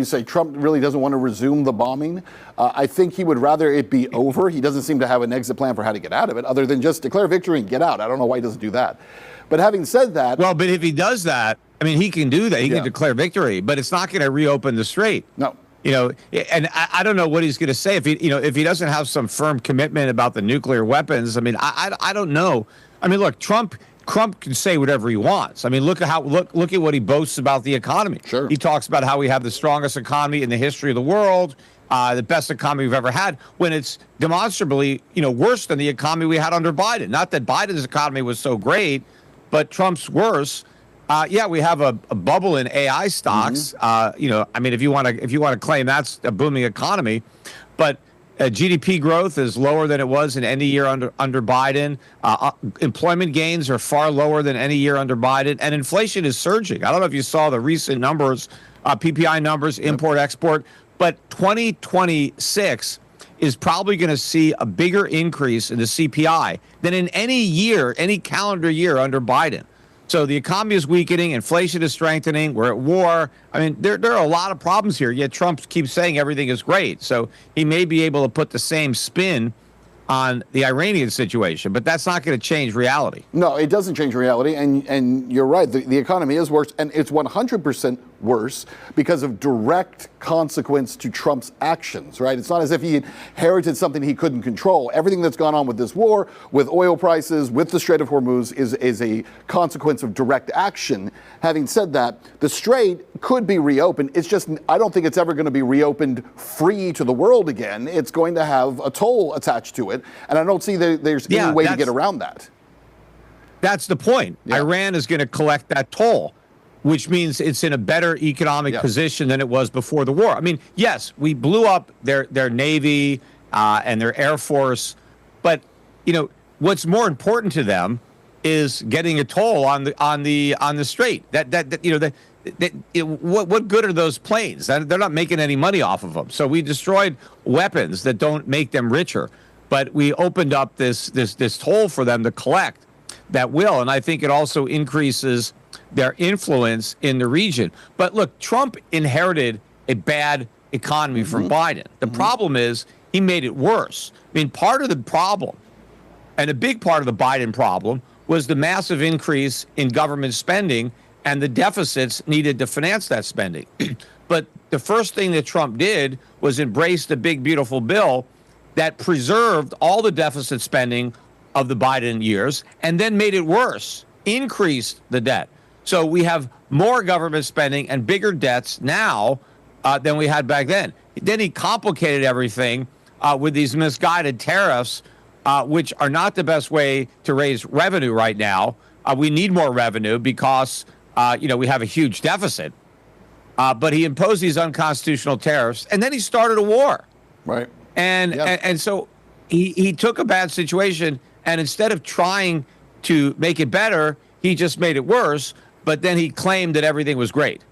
say, Trump really doesn't want to resume the bombing. I think he would rather it be over. He doesn't seem to have an exit plan for how to get out of it, other than just declare victory and get out. I don't know why he doesn't do that. But having said that... Well, but if he does that, I mean, he can do that. He can declare victory, but it's not going to reopen the strait. No. You know, and I don't know what he's going to say if he doesn't have some firm commitment about the nuclear weapons. I mean, I don't know. I mean, look, Trump can say whatever he wants. I mean, look at what he boasts about the economy. Sure. He talks about how we have the strongest economy in the history of the world, the best economy we've ever had, when it's demonstrably, worse than the economy we had under Biden. Not that Biden's economy was so great, but Trump's worse. We have a bubble in AI stocks. I mean, if you want to claim that's a booming economy, but GDP growth is lower than it was in any year under Biden. Employment gains are far lower than any year under Biden, and inflation is surging. I don't know if you saw the recent numbers, PPI numbers, import export, but 2026 is probably going to see a bigger increase in the CPI than in any calendar year under Biden. So the economy is weakening, inflation is strengthening, we're at war. I mean, there are a lot of problems here, yet Trump keeps saying everything is great. So he may be able to put the same spin on the Iranian situation, but that's not going to change reality. No, it doesn't change reality, and you're right. The economy is worse, and it's 100% worse because of direct consequence to Trump's actions, right? It's not as if he inherited something he couldn't control. Everything that's gone on with this war, with oil prices, with the Strait of Hormuz is a consequence of direct action. Having said that, the Strait could be reopened. It's just, I don't think it's ever going to be reopened free to the world again. It's going to have a toll attached to it, and I don't see there's any way to get around that. That's the point. Yeah. Iran is going to collect that toll, which means it's in a better economic position than it was before the war. I mean, yes, we blew up their Navy and their Air Force, but what's more important to them is getting a toll on the strait. What good are those planes? They're not making any money off of them. So we destroyed weapons that don't make them richer, but we opened up this toll for them to collect that will, and I think it also increases their influence in the region. But look, Trump inherited a bad economy from Biden. The problem is he made it worse. I mean, part of the problem, and a big part of the Biden problem, was the massive increase in government spending and the deficits needed to finance that spending. But the first thing that Trump did was embrace the big, beautiful bill that preserved all the deficit spending of the Biden years and then made it worse, increased the debt. So we have more government spending and bigger debts now than we had back then. Then he complicated everything with these misguided tariffs, which are not the best way to raise revenue right now. We need more revenue because, we have a huge deficit. But he imposed these unconstitutional tariffs, and then he started a war. Right. And so he took a bad situation, and instead of trying to make it better, he just made it worse. But then he claimed that everything was great.